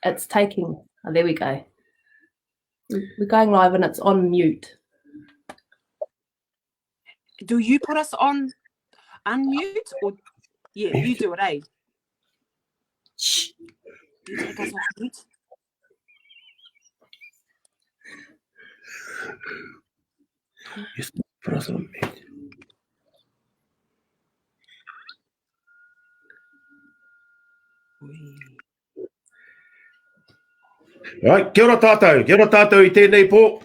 It's taking. Oh, there we go. We're going live and it's on mute. Do you put us on unmute or yeah, you do it, eh? Shh. You take us off mute. Yes, put us on mute. Right, kia ora tātou I tēnei pō.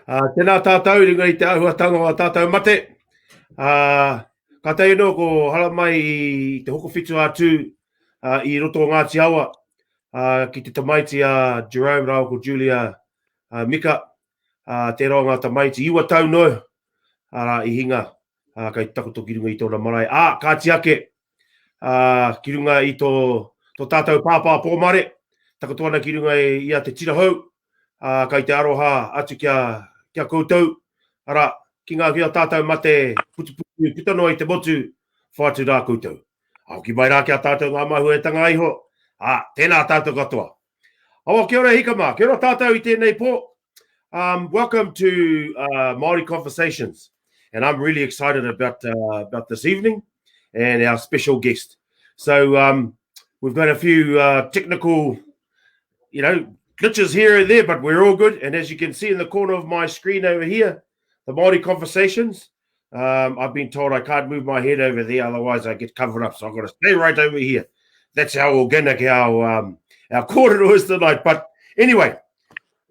Tēnā tātou, ringa I te ahuatanga o tātou mate. Ka tei no ko hala mai I te hoko whitu atu I roto o Ngāti Awa ki te tamaiti a Jerome rao ko Julia Mika. Te roa ngā tamaiti iwa tau no I hinga kai takoto ki runga I tōna marae. Ka tiake ki runga I tō tātou pāpā pōmare. Takoto ana ki runga ia te tirahau. Kai te aroha atu kia koutou. Ara, ki ngā kia tātou mate putuputu putano I te motu whātu rā koutou. Ki mai rā kia tātou ngā mahua e tanga iho. Tēnā tātou katoa. Awa, kia ora hikama. Kia ora tātou I tēnei pō. Welcome to Māori Conversations. And I'm really excited about this evening and our special guest. So we've got a few technical, glitches here and there, but we're all good. And as you can see in the corner of my screen over here, the Māori Conversations, I've been told I can't move my head over there, otherwise I get covered up. So I've got to stay right over here. That's how organic our kōrero is tonight. But anyway,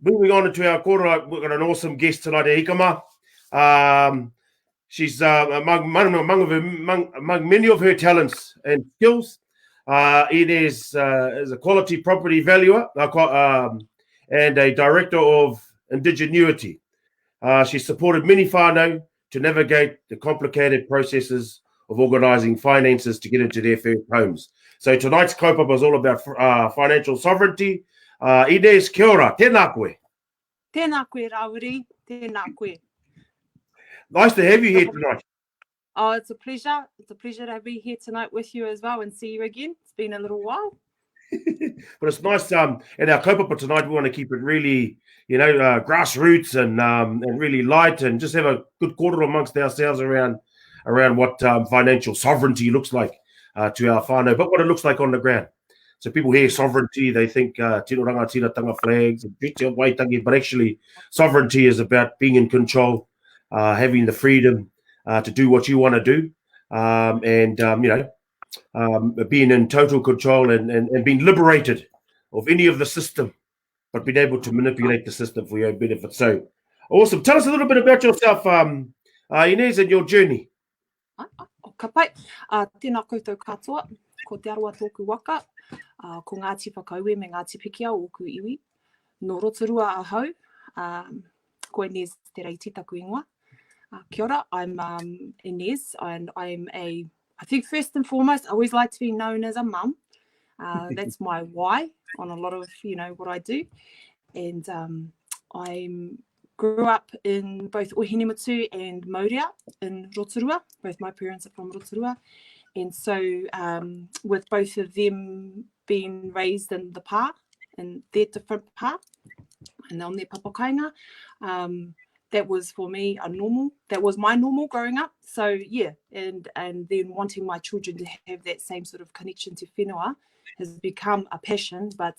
moving on into our kōrero, we've got an awesome guest tonight, Hikama. She's among many of her talents and skills. Inez is a quality property valuer and a director of indigenuity. She supported many whānau to navigate the complicated processes of organising finances to get into their first homes. So tonight's kaupapa is all about financial sovereignty. Inez, kia ora, tēnā koe. Tēnā koe, Rāwiri. Tēnā koe. Nice to have you here tonight. Oh, it's a pleasure. It's a pleasure to be here tonight with you as well and see you again. It's been a little while. But it's nice. In our kaupapa tonight, we want to keep it really, grassroots and really light and just have a good kōrero amongst ourselves around what financial sovereignty looks like to our whānau, but what it looks like on the ground. So people hear sovereignty, they think tino rangatira flags and waitangi, but actually sovereignty is about being in control, having the freedom to do what you want to do, being in total control and being liberated of any of the system, but being able to manipulate the system for your own benefit. So awesome. Tell us a little bit about yourself, Inez, and your journey. Ka pai. Tēnā koutou katoa, ko te aroa tōku waka, ko Ngāti Whakauwe me Ngāti Pikia o ku iwi, no Rotorua ahau, ko Inez te reiti taku ingoa. Kia ora, I'm Inez, and I'm I think first and foremost, I always like to be known as a mum. That's my why on a lot of, what I do. And I grew up in both Ohinemutu and Mauria in Rotorua. Both my parents are from Rotorua. And so with both of them being raised in the pā, in their different pā, and on their papakainga, that was for me that was my normal growing up. So yeah, and then wanting my children to have that same sort of connection to whenua has become a passion, but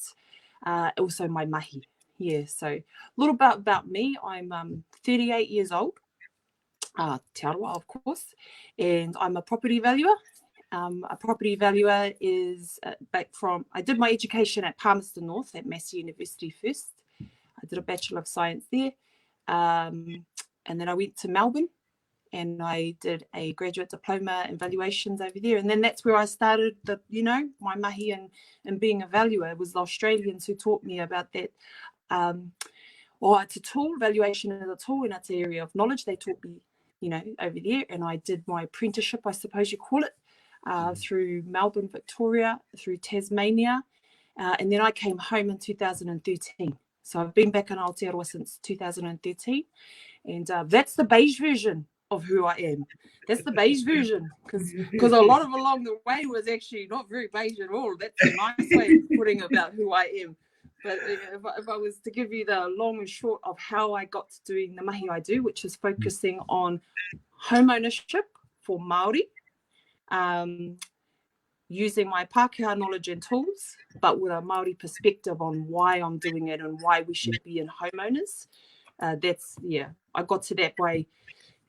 also my mahi. Yeah, so a little bit about me. I'm 38 years old, te aroa of course, and I'm a property valuer. A property valuer is I did my education at Palmerston North at Massey University first. I did a Bachelor of Science there. And then I went to Melbourne and I did a graduate diploma in valuations over there. And then that's where I started my mahi and being a valuer. It was the Australians who taught me about that. It's a tool, valuation is a tool, and it's an area of knowledge. They taught me, over there. And I did my apprenticeship, I suppose you call it, through Melbourne, Victoria, through Tasmania. And then I came home in 2013. So I've been back in Aotearoa since 2013, and that's the beige version of who I am. That's the beige version, because a lot of along the way was actually not very beige at all. That's a nice way of putting about who I am. But if I was to give you the long and short of how I got to doing the mahi I do, which is focusing on home ownership for Māori, using my Pākehā knowledge and tools, but with a Māori perspective on why I'm doing it and why we should be in homeowners. I got to that by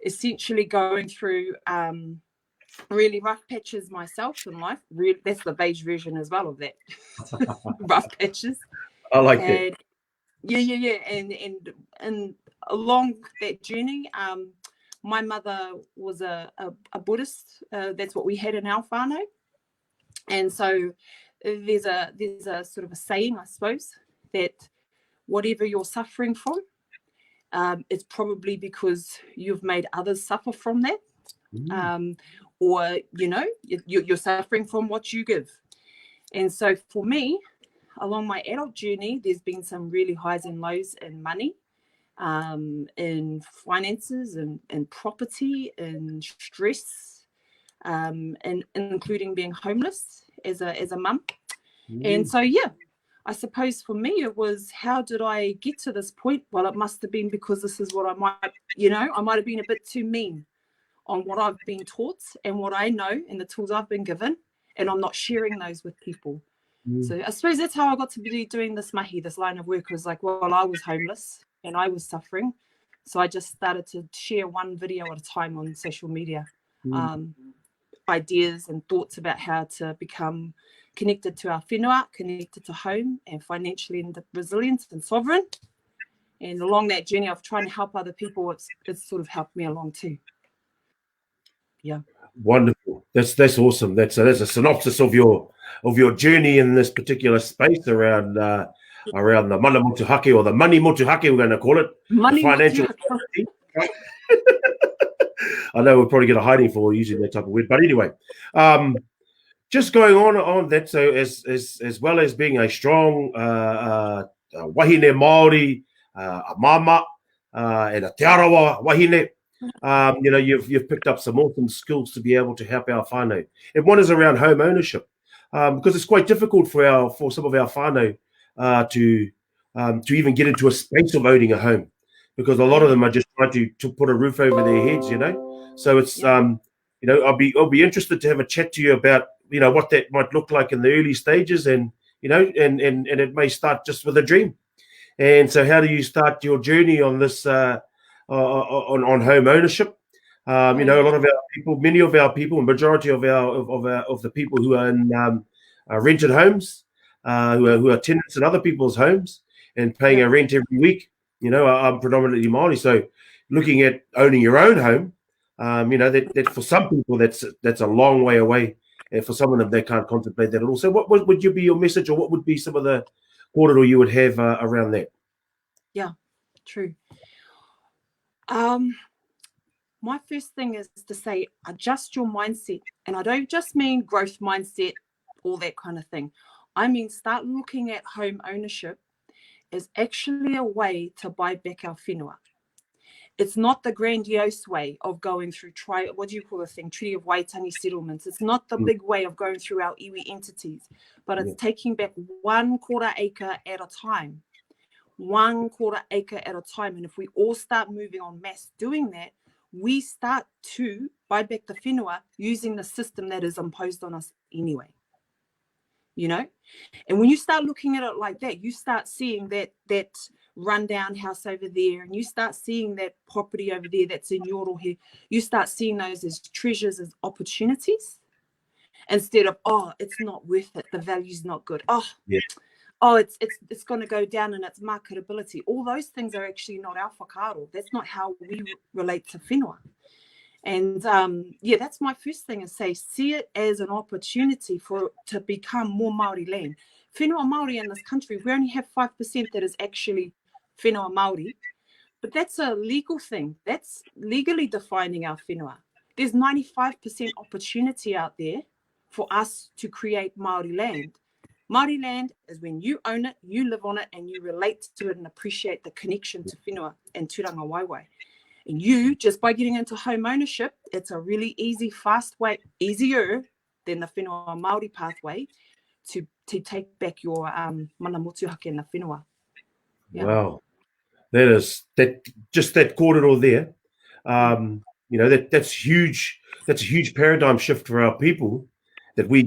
essentially going through really rough patches myself in life. That's the beige version as well of that. Rough patches. I like that. Yeah. And along that journey, my mother was a Buddhist. That's what we had in our whānau. And so there's a sort of a saying, I suppose, that whatever you're suffering from, it's probably because you've made others suffer from that. Or, you're suffering from what you give. And so for me, along my adult journey, there's been some really highs and lows in money, in finances, and property, and stress, and including being homeless as a mum. And so, I suppose for me it was, how did I get to this point? Well, it must have been because this is what I might have been a bit too mean on what I've been taught and what I know and the tools I've been given, and I'm not sharing those with people. So I suppose that's how I got to be doing this mahi, this line of work. It was like, well, I was homeless and I was suffering. So I just started to share one video at a time on social media, ideas and thoughts about how to become connected to our whenua, connected to home, and financially resilient and sovereign. And along that journey of trying to help other people, it's sort of helped me along too. Yeah. Wonderful. That's awesome. That's a synopsis of your journey in this particular space around the mana motuhake, or the money motuhake, we're going to call it. Money financial. I know we'll probably get a hiding for using that type of word, but anyway, just going on that. So as well as being a strong wahine Māori, a mama, and a te arawa wahine. You've picked up some awesome skills to be able to help our whānau. And one is around home ownership, because it's quite difficult for some of our whānau to even get into a space of owning a home, because a lot of them are just trying to put a roof over their heads, So it's I'll be interested to have a chat to you about what that might look like in the early stages, and and it may start just with a dream. And so, how do you start your journey on this? On home ownership, a lot of our people, many of our people, majority of the people who are in rented homes, who are tenants in other people's homes and paying a rent every week, are predominantly Māori. So, looking at owning your own home, that for some people that's a long way away, and for some of them they can't contemplate that at all. So, what would you be your message, or what would be some of the kōrero you would have around that? Yeah, true. My first thing is to say, adjust your mindset. And I don't just mean growth mindset, all that kind of thing. I mean, start looking at home ownership as actually a way to buy back our whenua. It's not the grandiose way of going through, Treaty of Waitangi settlements. It's not the big way of going through our iwi entities, but it's taking back 1/4 acre at a time. 1/4 acre at a time. And if we all start moving en masse doing that, we start to buy back the whenua using the system that is imposed on us anyway. And when you start looking at it like that, you start seeing that rundown house over there, and you start seeing that property over there that's in Yorohe. You start seeing those as treasures, as opportunities, instead of, it's not worth it, the value's not good. It's going to go down in its marketability. All those things are actually not our whakaaro. That's not how we relate to whenua. And that's my first thing, is see it as an opportunity to become more Māori land. Whenua Māori in this country, we only have 5% that is actually whenua Māori, but that's a legal thing. That's legally defining our whenua. There's 95% opportunity out there for us to create Māori land. Māori land is when you own it, you live on it, and you relate to it and appreciate the connection to whenua and tūranga waiwai. And you, just by getting into home ownership, it's a really easy, fast way, easier than the whenua Māori pathway, to take back your mana motuhake na whenua. Yeah. Wow. That kōrero there. You know, that's huge. That's a huge paradigm shift for our people, that we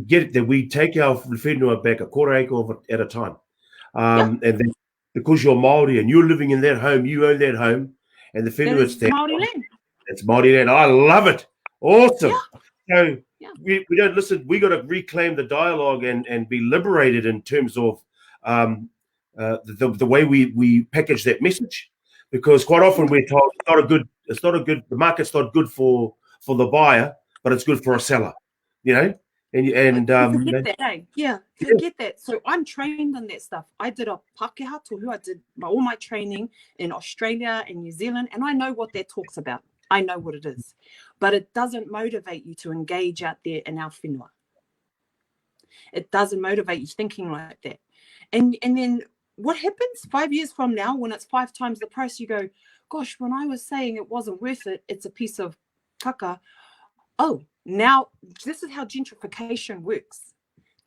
take our whenua back a quarter acre at a time. And then because you're Māori and you're living in that home, you own that home, and the whenua is there. Māori land. It's Māori land. I love it. Awesome. So Yeah. we don't listen. We got to reclaim the dialogue and be liberated in terms of the way we package that message, because quite often we're told the market's not good for the buyer, but it's good for a seller, you know. Forget that, eh? Yeah, forget that. So I'm trained in that stuff. I did a Pākehā tohu. I did all my training in Australia and New Zealand, and I know what that talks about. I know what it is. But it doesn't motivate you to engage out there in our whenua. It doesn't motivate you thinking like that. And then what happens 5 years from now when it's 5 times the price? You go, gosh, when I was saying it wasn't worth it, it's a piece of kaka. Oh, now this is how gentrification works.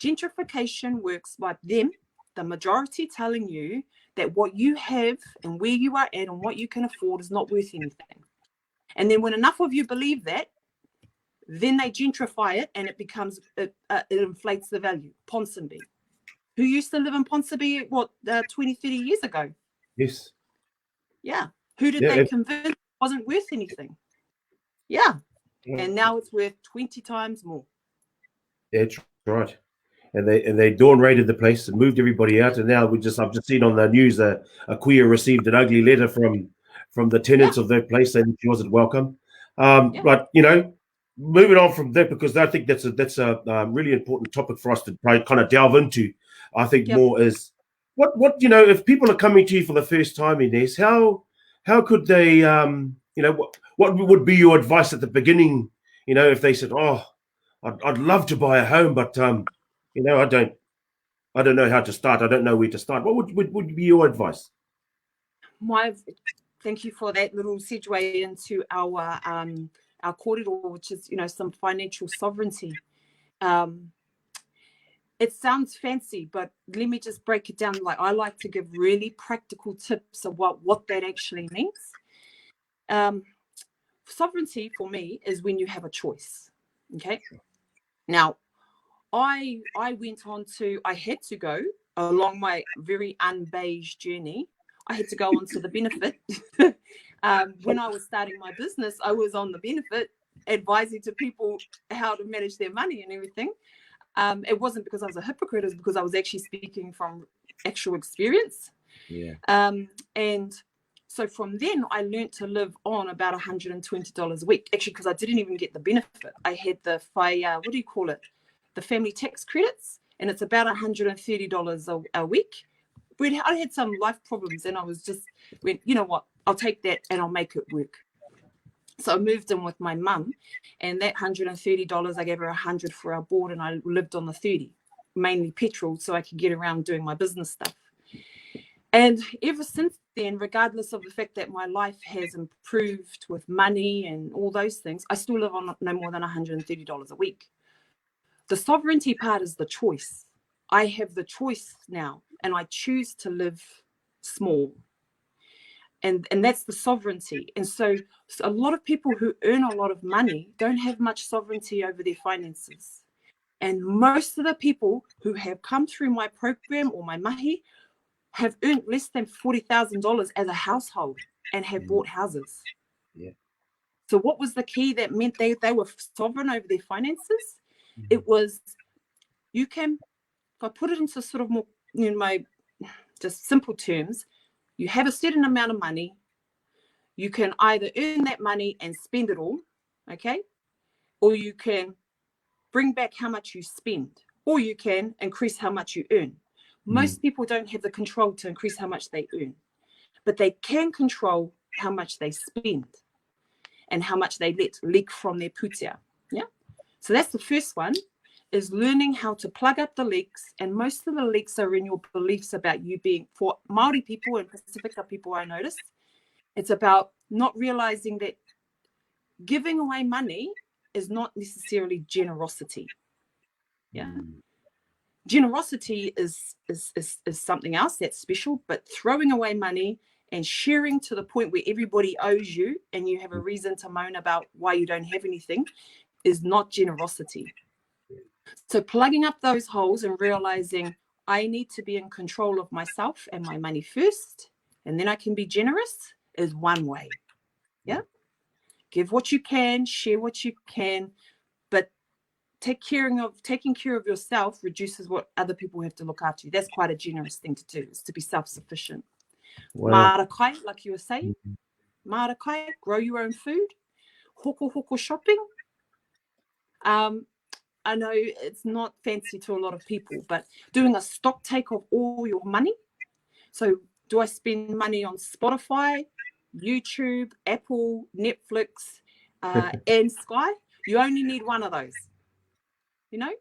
Gentrification works by them, the majority, telling you that what you have and where you are at and what you can afford is not worth anything. And then when enough of you believe that, then they gentrify it and it becomes, it inflates the value. Ponsonby. Who used to live in Ponsonby, 20, 30 years ago? Yes. Yeah. Who did they convince it wasn't worth anything? Yeah. And now it's worth 20 times more. That's right. And they dawn raided the place and moved everybody out. And now I've just seen on the news a queer received an ugly letter from the tenants of that place saying she wasn't welcome. But you know, moving on from that, because I think that's a really important topic for us to kind of delve into. I think more is what you know, if people are coming to you for the first time, Inez, how could they you know, what would be your advice at the beginning? You know, if they said, "Oh, I'd love to buy a home, but you know, I don't know how to start. I don't know where to start." What would be your advice? Thank you for that little segue into our kōrero, which is, you know, some financial sovereignty. It sounds fancy, but let me just break it down. Like, I like to give really practical tips of what that actually means. Sovereignty for me is when you have a choice. Okay. Now, I had to go along my very unbeige journey. I had to go onto the benefit. When I was starting my business, I was on the benefit, advising to people how to manage their money and everything. It wasn't because I was a hypocrite, it was because I was actually speaking from actual experience. Yeah. And so from then I learned to live on about $120 a week, actually, because I didn't even get the benefit. I had the the family tax credits, and it's about $130 a week. I had some life problems, and I was just went, you know what, I'll take that and I'll make it work. So I moved in with my mum, and that $130, I gave her $100 for our board, and I lived on the 30, mainly petrol, so I could get around doing my business stuff. And ever since then, regardless of the fact that my life has improved with money and all those things, I still live on no more than $130 a week. The sovereignty part is the choice. I have the choice now, and I choose to live small. And that's the sovereignty. And so a lot of people who earn a lot of money don't have much sovereignty over their finances. And most of the people who have come through my program or my mahi have earned less than $40,000 as a household and have bought houses. Yeah. So what was the key that meant they were sovereign over their finances? It was, you can, if I put it into sort of more, you know, my just simple terms, you have a certain amount of money. You can either earn that money and spend it all, okay? Or you can bring back how much you spend, or you can increase how much you earn. Most people don't have the control to increase how much they earn, but they can control how much they spend and how much they let leak from their putia. Yeah. So that's the first one, is learning how to plug up the leaks. And most of the leaks are in your beliefs about you being, for Māori people and Pacifica people, I noticed, it's about not realizing that giving away money is not necessarily generosity. Yeah. Generosity is something else that's special, but throwing away money and sharing to the point where everybody owes you and you have a reason to moan about why you don't have anything is not generosity. So plugging up those holes and realizing I need to be in control of myself and my money first, and then I can be generous, is one way. Yeah. Give what you can, share what you can, but taking care of yourself reduces what other people have to look after you. That's quite a generous thing to do, is to be self-sufficient. Wow. Marakai, like you were saying, marakai, grow your own food, hoko shopping. I know it's not fancy to a lot of people, but doing a stock take of all your money. So do I spend money on Spotify, YouTube, Apple, Netflix, and Sky? You only need one of those, you know?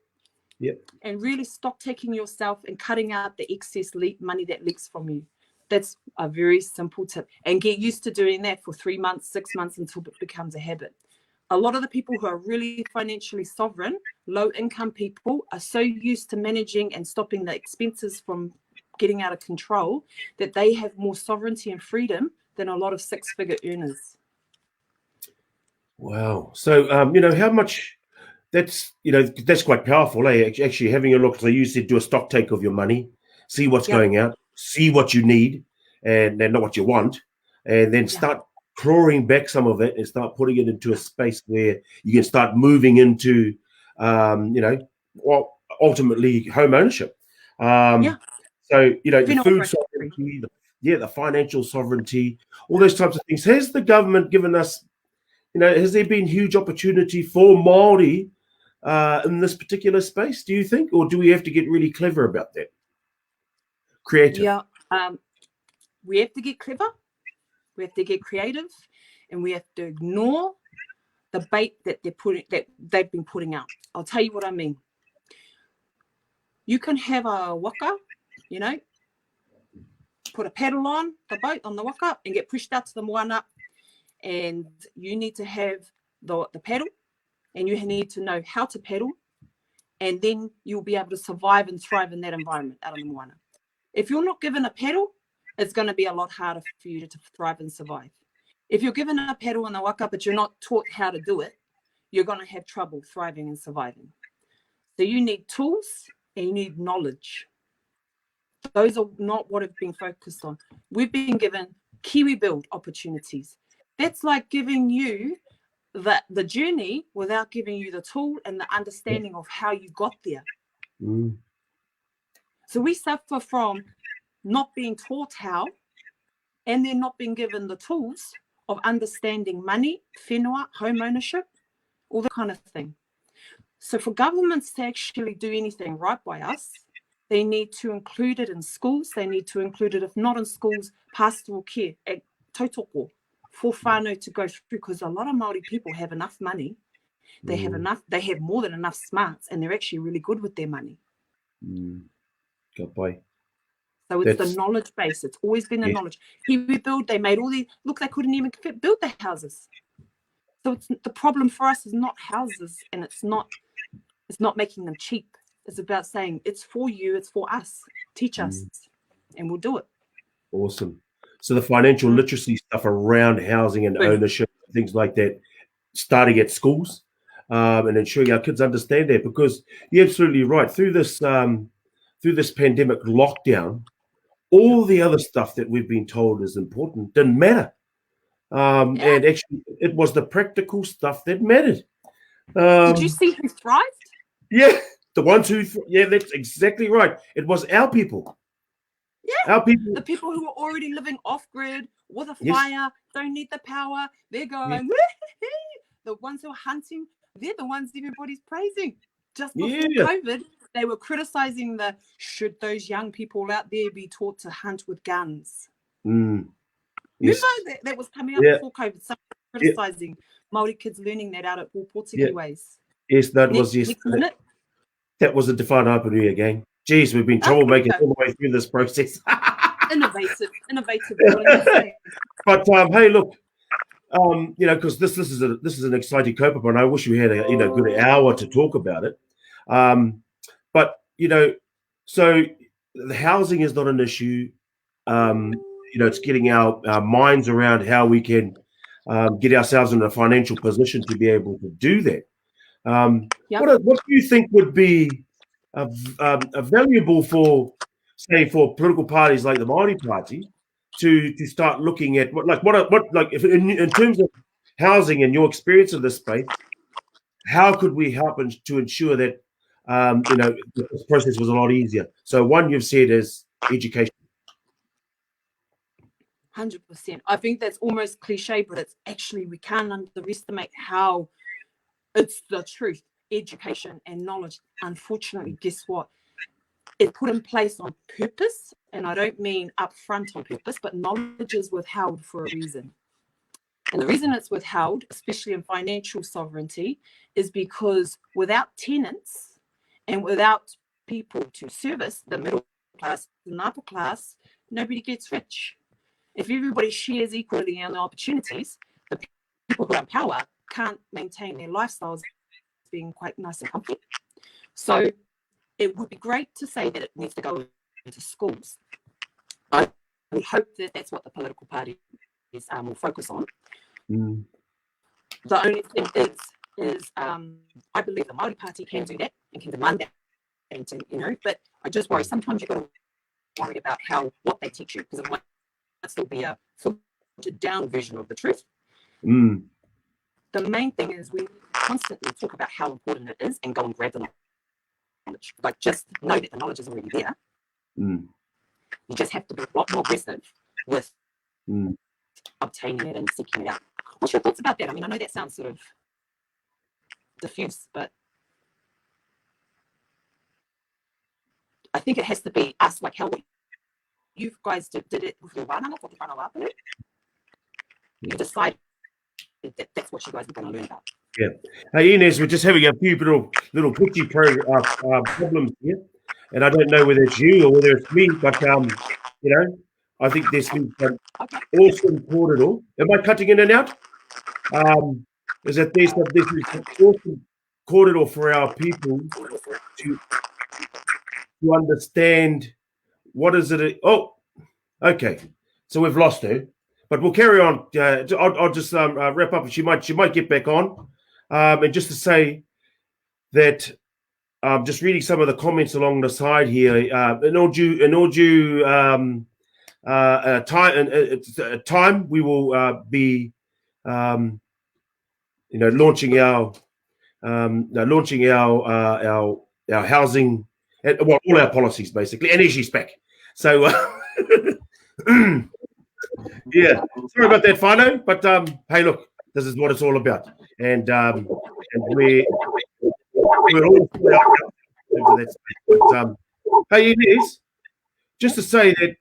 Yep. And really stock taking yourself and cutting out the excess money that leaks from you. That's a very simple tip. And get used to doing that for 3 months, 6 months until it becomes a habit. A lot of the people who are really financially sovereign, low income people, are so used to managing and stopping the expenses from getting out of control that they have more sovereignty and freedom than a lot of six-figure earners. Wow. So, how much that's quite powerful, eh? Actually having a look, so you said do a stock take of your money, see what's going out, see what you need and not what you want, and then start clawing back some of it and start putting it into a space where you can start moving into, ultimately home ownership. So, the food sovereignty, the financial sovereignty, all those types of things. Has the government given us, has there been huge opportunity for Māori in this particular space, do you think? Or do we have to get really clever about that? Creative? Yeah, we have to get clever. We have to get creative, and we have to ignore the bait that they've been putting out. I'll tell you what I mean. You can have a waka, put a paddle on the boat on the waka and get pushed out to the moana, and you need to have the paddle, and you need to know how to paddle, and then you'll be able to survive and thrive in that environment out on the moana. If you're not given a paddle, it's going to be a lot harder for you to thrive and survive. If you're given a paddle in the waka, but you're not taught how to do it, you're going to have trouble thriving and surviving. So you need tools and you need knowledge. Those are not what have been focused on. We've been given Kiwi Build opportunities. That's like giving you the journey without giving you the tool and the understanding of how you got there. So we suffer from not being taught how, and then not being given the tools of understanding money, whenua, home ownership, all that kind of thing. So for governments to actually do anything right by us, they need to include it in schools. They need to include it, if not in schools, pastoral care, at tautoko, for whānau to go through, because a lot of Māori people have enough money. They have more than enough smarts, and they're actually really good with their money. So it's the knowledge base. It's always been the knowledge. Kiwi Build, they made all these, look, they couldn't even build their houses. So the problem for us is not houses, and it's not making them cheap. It's about saying it's for you, it's for us. Teach us, and we'll do it. Awesome. So the financial literacy stuff around housing and ownership, things like that, starting at schools, and ensuring our kids understand that, because you're absolutely right. Through this pandemic lockdown, all the other stuff that we've been told is important didn't matter. And actually, it was the practical stuff that mattered. Did you see who thrived? Yeah, the ones who, that's exactly right. It was our people. Yeah, our people. The people who were already living off-grid with a fire, don't need the power. They're going, the ones who are hunting, they're the ones everybody's praising. Just before COVID, they were criticizing should those young people out there be taught to hunt with guns? Remember that was coming up before COVID, someone criticizing Māori kids learning that out at Portuguese ways. Yes, that was that was a Te Whānau again. Geez, we've been troublemakers all the way through this process. Innovative. But hey, look, because this is an exciting kaupapa, and I wish we had a good hour to talk about it. But So the housing is not an issue. It's getting our minds around how we can get ourselves in a financial position to be able to do that. What do you think would be valuable for, say, for political parties like the Māori Party to start looking at if in terms of housing and your experience of this space, how could we help to ensure that this process was a lot easier? So one you've said is education. 100%. I think that's almost cliche, but it's actually, we can't underestimate how it's the truth. Education and knowledge, unfortunately, guess what? It's put in place on purpose, and I don't mean upfront on purpose, but knowledge is withheld for a reason. And the reason it's withheld, especially in financial sovereignty, is because without tenants and without people to service the middle class and the upper class, nobody gets rich. If everybody shares equally in the opportunities, the people who are in power can't maintain their lifestyles being quite nice and comfy. So it would be great to say that it needs to go into schools. I hope that that's what the political party will focus on. The only thing is I believe the Māori Party can do that and can demand that, and but I just worry sometimes you've got to worry about what they teach you, because it might still be a filtered down version of the truth. The main thing is we constantly talk about how important it is and go and grab the knowledge. Like, just know that the knowledge is already there. You just have to be a lot more aggressive with obtaining it and seeking it out. What's your thoughts about that? I mean, I know that sounds sort of diffuse, but I think it has to be us, like how you guys did it with your wānanga, with the whanau. You decided that that's what you guys were going to learn about. Yeah. Hey, Inez, we're just having a few little glitchy problems here, and I don't know whether it's you or whether it's me, but I think there's been an awesome corridor. Am I cutting in and out? Is that this is an awesome corridor for our people to understand what is it. Oh, okay. So we've lost her, but we'll carry on. I'll just wrap up. She might get back on. And just to say that just reading some of the comments along the side here, in all due time, we will be launching our housing, all our policies basically, and energy spec. So yeah, sorry about that, whānau, but hey, look, this is what it's all about, and we're all into that space. But, hey, Inez, just to say that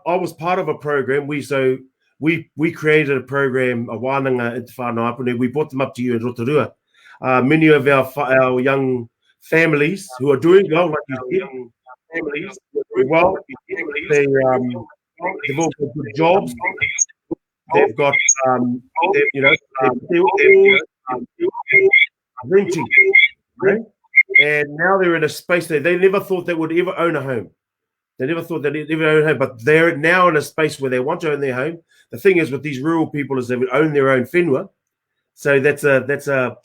I was part of a program. We created a program, a wānanga in Te Whānau Apune. We brought them up to you in Rotorua. Many of our young families who are doing well, like you said, they've all got good jobs. They've got, they're renting, right? And now they're in a space that they never thought they would ever own a home. They never thought they'd ever own a home, but they're now in a space where they want to own their home. The thing is with these rural people is they would own their own whenua. So that's a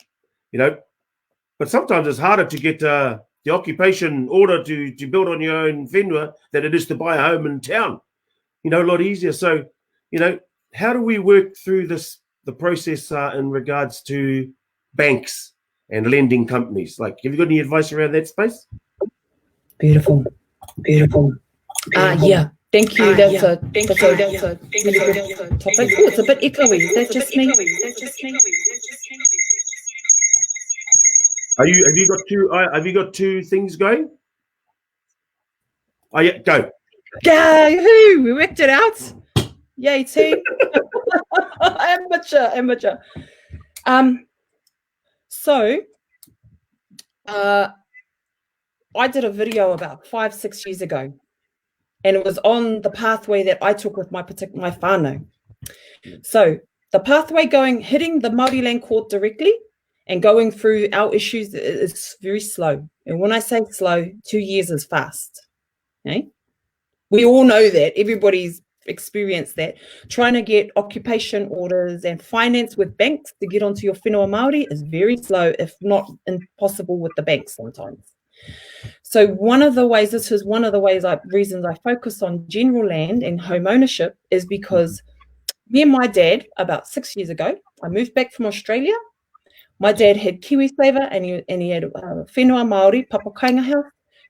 but sometimes it's harder to get the occupation order to build on your own whenua than it is to buy a home in town. A lot easier. So, how do we work through the process in regards to banks and lending companies? Like, have you got any advice around that space? Beautiful. Yeah. Thank you. That's a really good topic. Oh, it's a bit echoey. Is that just me? Have you got two things going? Oh yeah, go. Yahoo! We worked it out. Yay, team. Amateur. So I did a video about 5-6 years ago, and it was on the pathway that I took with my whānau. So the pathway hitting the Māori Land Court directly and going through our issues is very slow. And when I say slow, 2 years is fast. Okay? We all know that. Everybody's experienced that. Trying to get occupation orders and finance with banks to get onto your whenua Māori is very slow, if not impossible with the banks sometimes. So reasons I focus on general land and home ownership is because me and my dad, about 6 years ago, I moved back from Australia. My dad had KiwiSaver and he had whenua Māori papakainga house,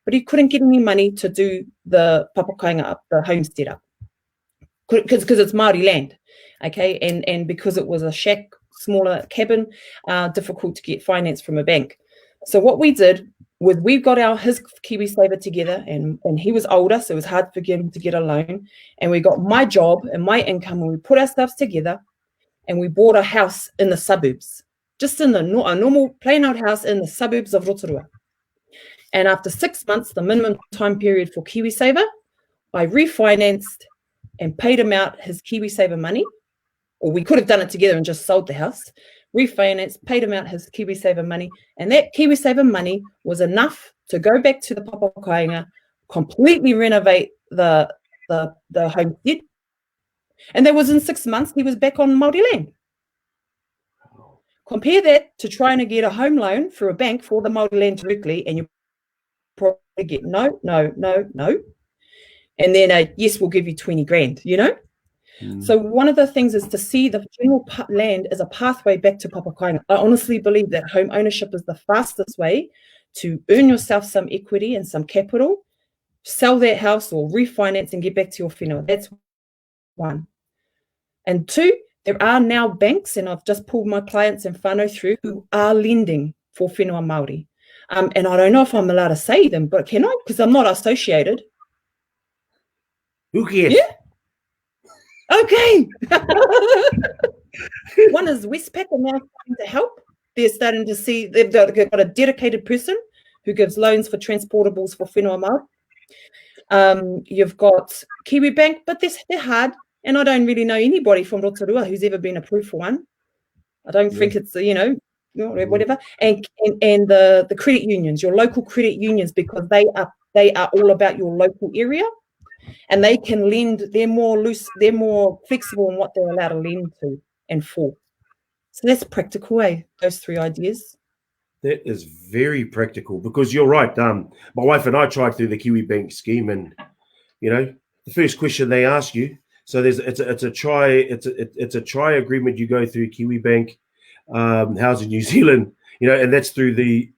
but he couldn't get any money to do the papakainga up, the homestead up, because it's Māori land, okay, and because it was a shack, smaller cabin, difficult to get finance from a bank. So what we did was we got his KiwiSaver together, and he was older, so it was hard for him to get a loan, and we got my job and my income, and we put ourselves together, and we bought a house in the suburbs, just in a normal plain old house in the suburbs of Rotorua. And after 6 months, the minimum time period for KiwiSaver, I refinanced and paid him out his KiwiSaver money, or we could have done it together and just sold the house, refinanced, paid him out his KiwiSaver money, and that KiwiSaver money was enough to go back to the papakainga, completely renovate the homestead, and that was in 6 months, he was back on Māori land. Compare that to trying to get a home loan through a bank for the Māori land directly, and you probably get no. And then yes, we'll give you 20 grand, you know? So one of the things is to see the general land as a pathway back to papakainga. I honestly believe that home ownership is the fastest way to earn yourself some equity and some capital, sell that house or refinance and get back to your whenua. That's one. And two, there are now banks, and I've just pulled my clients and whānau through, who are lending for whenua Māori. And I don't know if I'm allowed to say them, but can I? Because I'm not associated. Who cares? Yeah. Okay. One is Westpac, and now starting to help. They're starting to see they've got a dedicated person who gives loans for transportables for whenua Māori. You've got Kiwi Bank, but they're hard, and I don't really know anybody from Rotorua who's ever been approved for one. I don't think it's whatever. And the credit unions, your local credit unions, because they are all about your local area. And they can lend, they're more loose, they're more flexible in what they're allowed to lend to and for. So that's practical, those three ideas. That is very practical, because you're right. My wife and I tried through the Kiwi Bank scheme, and the first question they ask you, so it's a try agreement you go through Kiwi Bank, Housing New Zealand, and that's through the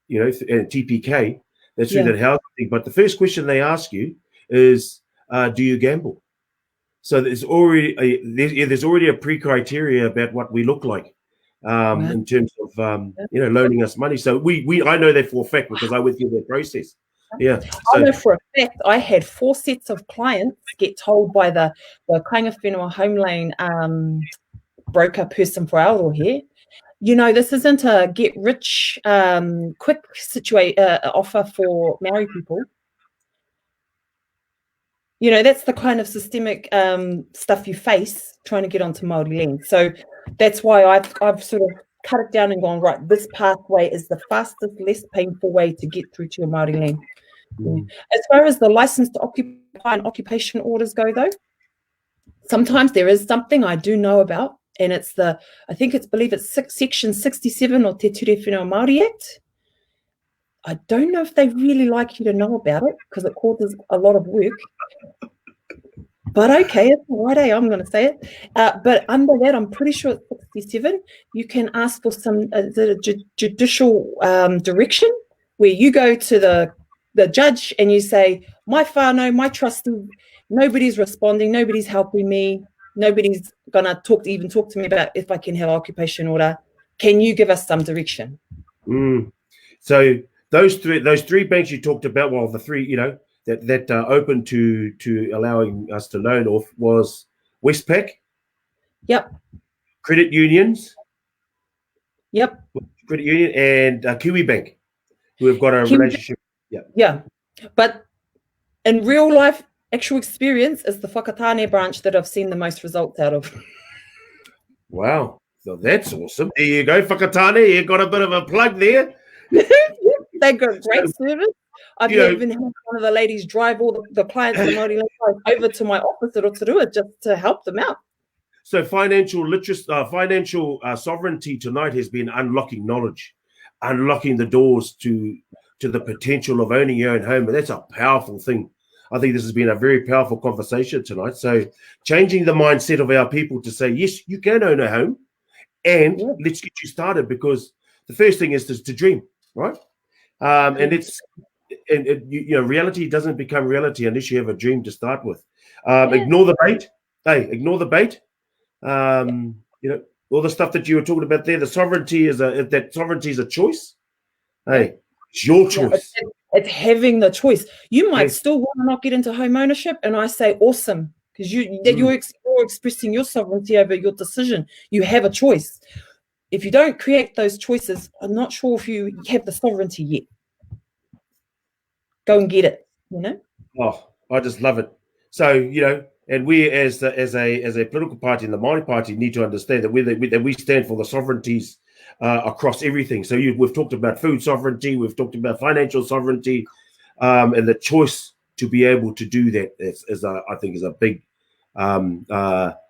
TPK, that's through that housing thing. But the first question they ask you is, do you gamble? So there's already a pre-criteria about what we look like in terms of loaning us money. So I know that for a fact, because I went through that process. Yeah. I know for a fact I had 4 sets of clients get told by the Kainga Whenua Home Loan broker person for our here, this isn't a get rich quick offer for Maori people. That's the kind of systemic stuff you face trying to get onto Māori land. So that's why I've sort of cut it down and gone, right, this pathway is the fastest, less painful way to get through to your Māori land. As far as the license to occupy and occupation orders go, though, sometimes there is something I do know about, and it's believe it's Section 67 or Te Ture Whenua Māori Act. I don't know if they really like you to know about it, because it causes a lot of work. But okay, it's all right, I'm going to say it. But under that, I'm pretty sure it's 67. You can ask for some judicial direction, where you go to the judge and you say, my whānau, my trustee, nobody's responding, nobody's helping me, nobody's going to talk to me about if I can have an occupation order. Can you give us some direction? So those three banks you talked about, well, the three, that are open to allowing us to loan off was Westpac. Yep. Credit unions. Yep. Credit union and Kiwi Bank, who have got a relationship. Yeah. But in real life, actual experience is the Whakatane branch that I've seen the most results out of. Wow. So that's awesome. There you go, Whakatane. You got a bit of a plug there. They got great service. I've You know- even had one of the ladies drive all the clients in Māori Land over to my office at Rotorua just to help them out. So financial literacy, financial sovereignty tonight has been unlocking knowledge, unlocking the doors to the potential of owning your own home. And that's a powerful thing. I think this has been a very powerful conversation tonight. So changing the mindset of our people to say, yes, you can own a home, and let's get you started, because the first thing is to dream, right? And it's reality doesn't become reality unless you have a dream to start with. Ignore the bait. Hey, ignore the bait. All the stuff that you were talking about there. The sovereignty is a choice. Hey, it's your choice. It's having the choice. You might still want to not get into home ownership, and I say awesome, because you're expressing your sovereignty over your decision. You have a choice. If you don't create those choices, I'm not sure if you have the sovereignty yet. Go and get it. Oh, I just love it. So and we as a political party in the Māori Party need to understand that we stand for the sovereignties across everything. So we've talked about food sovereignty, we've talked about financial sovereignty, and the choice to be able to do that I think is a big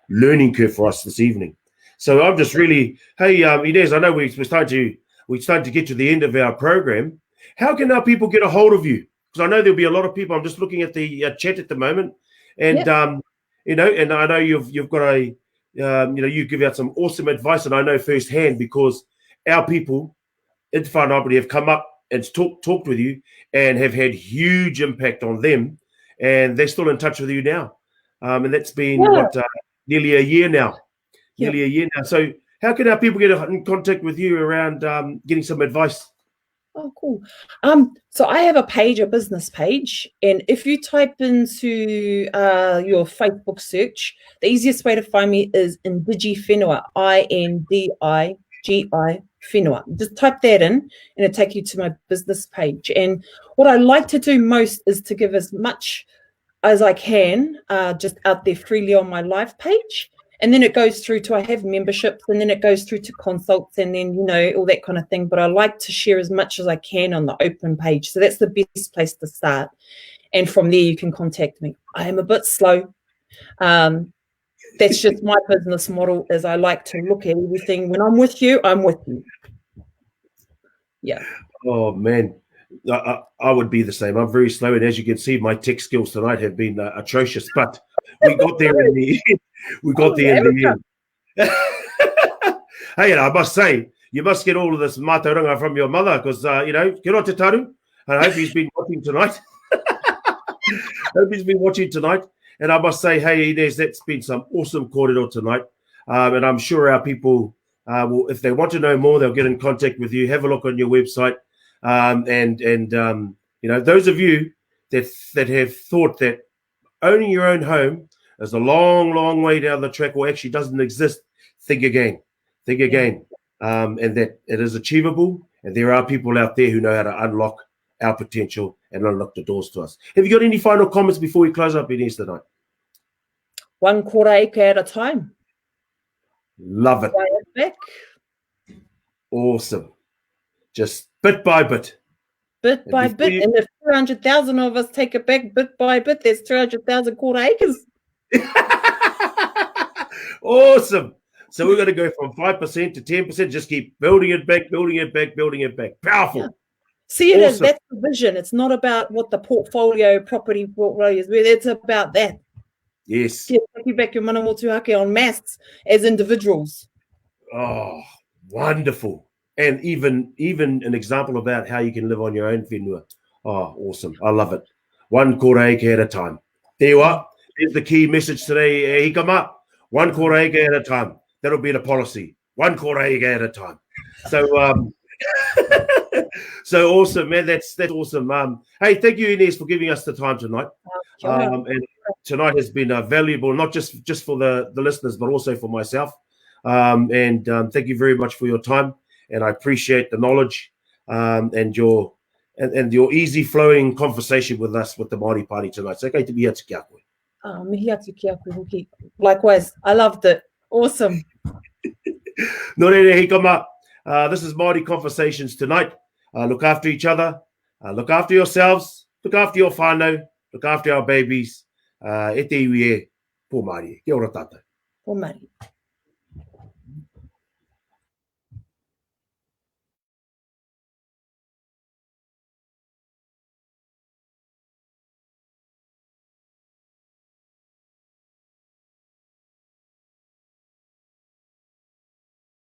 learning curve for us this evening. So I'm just really, hey, Inez, I know we're starting to get to the end of our program. How can our people get a hold of you? Because I know there'll be a lot of people. I'm just looking at the chat at the moment, and and I know you've got you give out some awesome advice, and I know firsthand because our people in Whanau have come up and talked with you and have had huge impact on them, and they're still in touch with you now, and that's been nearly a year now. Nearly a year now. So how can our people get in contact with you around getting some advice? Oh, cool. So I have a business page, and if you type into your Facebook search, the easiest way to find me is Indigi Whenua, INDIGI Whenua. Just type that in, and it'll take you to my business page. And what I like to do most is to give as much as I can just out there freely on my live page. And then it goes through to, I have memberships, and then it goes through to consults, and then, all that kind of thing. But I like to share as much as I can on the open page. So that's the best place to start. And from there, you can contact me. I am a bit slow. That's just my business model, is I like to look at everything. When I'm with you, I'm with you. Yeah. Oh, man. I would be the same. I'm very slow. And as you can see, my tech skills tonight have been atrocious. But we got there in the end. We got there in the end. Hey, and I must say, you must get all of this mātauranga from your mother, because, kia ora te taru. I hope he's been watching tonight. And I must say, hey, Inez, that's been some awesome kōrero tonight. And I'm sure our people will, if they want to know more, they'll get in contact with you. Have a look on your website. Those of you that have thought that owning your own home is a long, long way down the track, or actually doesn't exist, think again, and that it is achievable, and there are people out there who know how to unlock our potential and unlock the doors to us. Have you got any final comments before we close up, Inez, tonight? One quarter acre at a time. Love it. Back. Awesome. Just bit by bit. Bit by bit. And if 200,000 of us take it back bit by bit, there's 200,000 quarter acres. Awesome. So we're going to go from 5% to 10%. Just keep building it back. Powerful. Yeah. See it as that's the vision. It's not about what the property portfolio is. It's about that. Yes. Yeah, take you back your mana motuhake en masse as individuals. Oh, wonderful. And even an example about how you can live on your own whenua. Oh, awesome. I love it. One quarter acre at a time. There you are. There's the key message today, Hikama. One quarter acre at a time. That'll be the policy. One quarter acre at a time. So, so awesome, man. That's awesome. Hey, thank you, Inez, for giving us the time tonight. And tonight has been valuable, not just for the listeners, but also for myself. And thank you very much for your time. And I appreciate the knowledge and your easy flowing conversation with us with the Māori Party tonight. It's okay to be here to kia koe. Mihi atu ki a koe hoki. Likewise, I loved it. Awesome. No re hikama. This is Māori Conversations tonight. look after each other, look after yourselves, look after your whānau, look after our babies. E te iwi e, pō Māori. Kia ora tātou. Pō Māori.